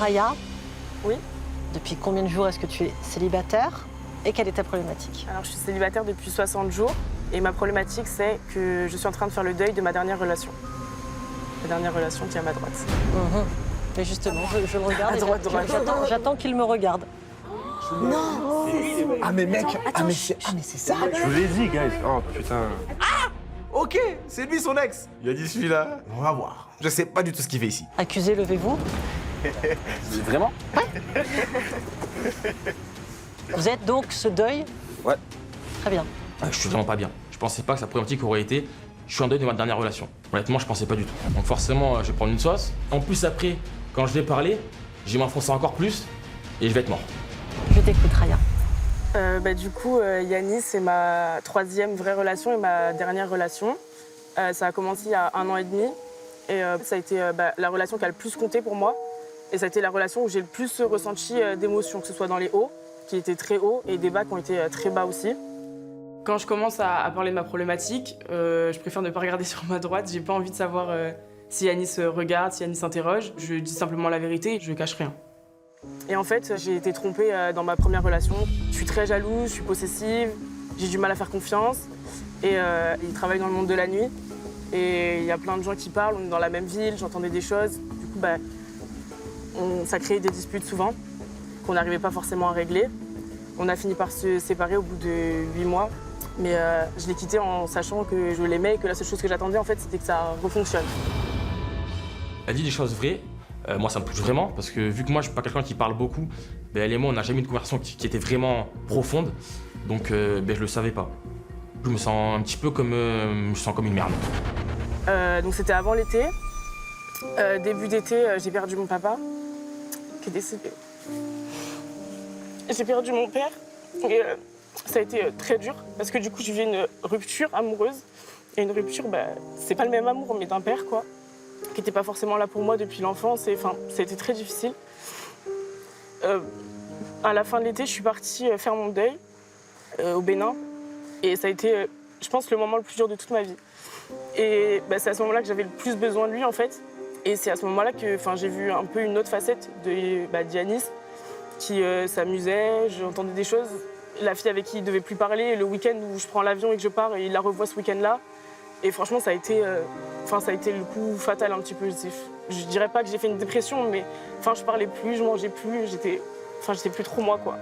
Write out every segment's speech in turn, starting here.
Raya, Oui. depuis combien de jours est-ce que tu es célibataire et quelle est ta problématique? Alors, je suis célibataire depuis 60 jours et ma problématique, c'est que je suis en train de faire le deuil de ma dernière relation. La dernière relation qui est à ma droite. Mais justement, je le regarde À et droite, droite. j'attends qu'il me regarde. Ah mais mec, c'est ça. Je vous l'ai dit, guys. Oh putain. Ok, c'est lui son ex. Il a dit celui-là. On va voir. Je sais pas du tout ce qu'il fait ici. Accusé, levez-vous. Vraiment? Vous êtes donc ce deuil? Ouais. Très bien. Je suis vraiment pas bien. Je pensais pas que sa problématique aurait été je suis en deuil de ma dernière relation. Honnêtement, je pensais pas du tout. Donc forcément, je vais prendre une sauce. En plus, après, quand je vais parler, je vais m'enfoncer encore plus et je vais être mort. Je t'écoute, Raya. Du coup, Yanis, c'est ma troisième vraie relation et ma dernière relation. Ça a commencé il y a 1 an et demi. Et ça a été la relation qui a le plus compté pour moi. Et ça a été la relation où j'ai le plus ressenti d'émotions, que ce soit dans les hauts, qui étaient très hauts, et des bas qui ont été très bas aussi. Quand je commence à parler de ma problématique, je préfère ne pas regarder sur ma droite. J'ai pas envie de savoir si Yanis regarde, si Yanis s'interroge. Je dis simplement la vérité, je cache rien. Et en fait, j'ai été trompée dans ma première relation. Je suis très jalouse, je suis possessive, j'ai du mal à faire confiance. Et il travaille dans le monde de la nuit. Et il y a plein de gens qui parlent, on est dans la même ville, j'entendais des choses. Du coup, ça créait des disputes souvent, qu'on n'arrivait pas forcément à régler. On a fini par se séparer au bout de 8 mois. Mais je l'ai quitté en sachant que je l'aimais et que la seule chose que j'attendais, en fait, c'était que ça refonctionne. Elle dit des choses vraies. Moi, ça me touche vraiment parce que vu que moi, je suis pas quelqu'un qui parle beaucoup, elle et moi, on n'a jamais eu une conversation qui était vraiment profonde. Donc, je le savais pas. Je me sens un petit peu comme, une merde. Donc c'était avant l'été. Début d'été, j'ai perdu mon papa, qui est décédé. J'ai perdu mon père. Et ça a été très dur parce que du coup, je vis une rupture amoureuse. Et une rupture, c'est pas le même amour, mais d'un père, quoi, qui n'était pas forcément là pour moi depuis l'enfance. Et enfin, ça a été très difficile. À la fin de l'été, je suis partie faire mon deuil au Bénin. Et ça a été, je pense, le moment le plus dur de toute ma vie. Et c'est à ce moment-là que j'avais le plus besoin de lui, en fait. Et c'est à ce moment-là que j'ai vu un peu une autre facette de Yanis, qui s'amusait, j'entendais des choses. La fille avec qui il ne devait plus parler, le week-end où je prends l'avion et que je pars, et il la revoit ce week-end-là. Et franchement, ça a été le coup fatal un petit peu. Je dirais pas que j'ai fait une dépression, mais je parlais plus, je mangeais plus, j'étais plus trop moi, quoi.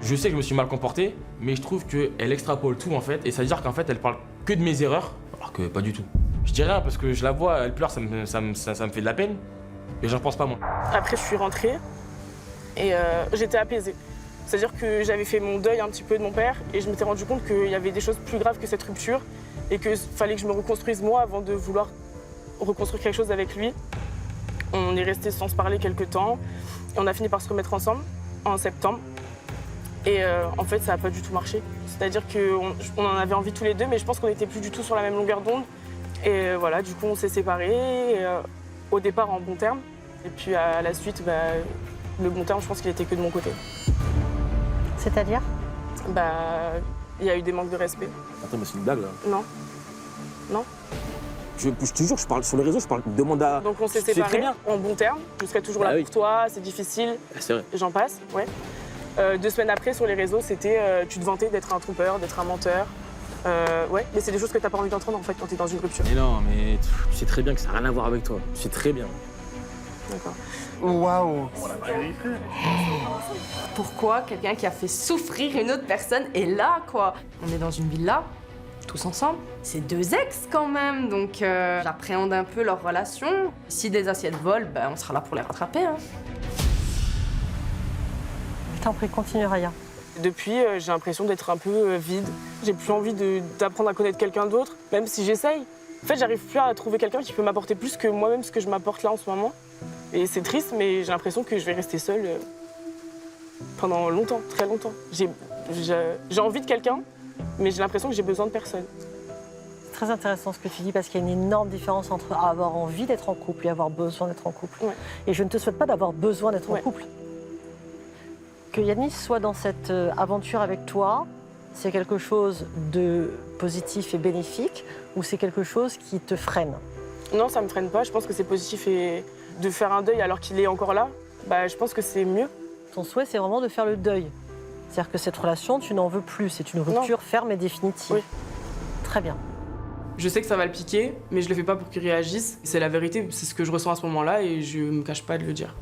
Je sais que je me suis mal comporté, mais je trouve qu'elle extrapole tout en fait, et ça veut dire qu'en fait elle parle que de mes erreurs, alors que pas du tout. Je dis rien parce que je la vois, elle pleure, ça me fait de la peine, mais j'en pense pas moins. Après, je suis rentrée et j'étais apaisée. C'est-à-dire que j'avais fait mon deuil un petit peu de mon père et je m'étais rendu compte qu'il y avait des choses plus graves que cette rupture et qu'il fallait que je me reconstruise moi avant de vouloir reconstruire quelque chose avec lui. On est restés sans se parler quelques temps et on a fini par se remettre ensemble en septembre. Et en fait, ça n'a pas du tout marché. C'est-à-dire qu'on en avait envie tous les deux, mais je pense qu'on n'était plus du tout sur la même longueur d'onde. Et voilà, du coup, on s'est séparés, au départ en bon terme. Et puis à la suite, le bon terme, je pense qu'il était que de mon côté. C'est-à-dire? Il y a eu des manques de respect. Attends, mais c'est une blague là. Non. Non. Je te jure, je parle sur les réseaux, je parle demande à. Donc on s'est C'est très séparés bien. en bon terme. Je serai toujours là oui. pour toi, c'est difficile. C'est vrai. J'en passe, ouais. 2 semaines après, sur les réseaux, c'était tu te vantais d'être un trompeur, d'être un menteur. Ouais, mais c'est des choses que t'as pas envie d'entendre en fait quand t'es dans une rupture. Mais non, mais tu sais très bien que ça n'a rien à voir avec toi. Tu sais très bien. D'accord. Waouh. Pourquoi quelqu'un qui a fait souffrir une autre personne est là, quoi? On est dans une villa, tous ensemble. C'est 2 ex quand même, donc j'appréhende un peu leur relation. Si des assiettes volent, on sera là pour les rattraper. Hein. Je t'en prie, continue, Raya. Depuis, j'ai l'impression d'être un peu vide. J'ai plus envie d'apprendre à connaître quelqu'un d'autre, même si j'essaye. En fait, j'arrive plus à trouver quelqu'un qui peut m'apporter plus que moi-même ce que je m'apporte là en ce moment. Et c'est triste, mais j'ai l'impression que je vais rester seule pendant longtemps, très longtemps. J'ai envie de quelqu'un, mais j'ai l'impression que j'ai besoin de personne. C'est très intéressant ce que tu dis parce qu'il y a une énorme différence entre avoir envie d'être en couple et avoir besoin d'être en couple. Ouais. Et je ne te souhaite pas d'avoir besoin d'être en Ouais. couple. Que Yanis soit dans cette aventure avec toi, c'est quelque chose de positif et bénéfique ou c'est quelque chose qui te freine? Non, ça me freine pas. Je pense que c'est positif et de faire un deuil alors qu'il est encore là, je pense que c'est mieux. Ton souhait, c'est vraiment de faire le deuil. C'est-à-dire que cette relation, tu n'en veux plus. C'est une rupture ferme et définitive. Oui. Très bien. Je sais que ça va le piquer, mais je le fais pas pour qu'il réagisse. C'est la vérité, c'est ce que je ressens à ce moment-là et je me cache pas de le dire.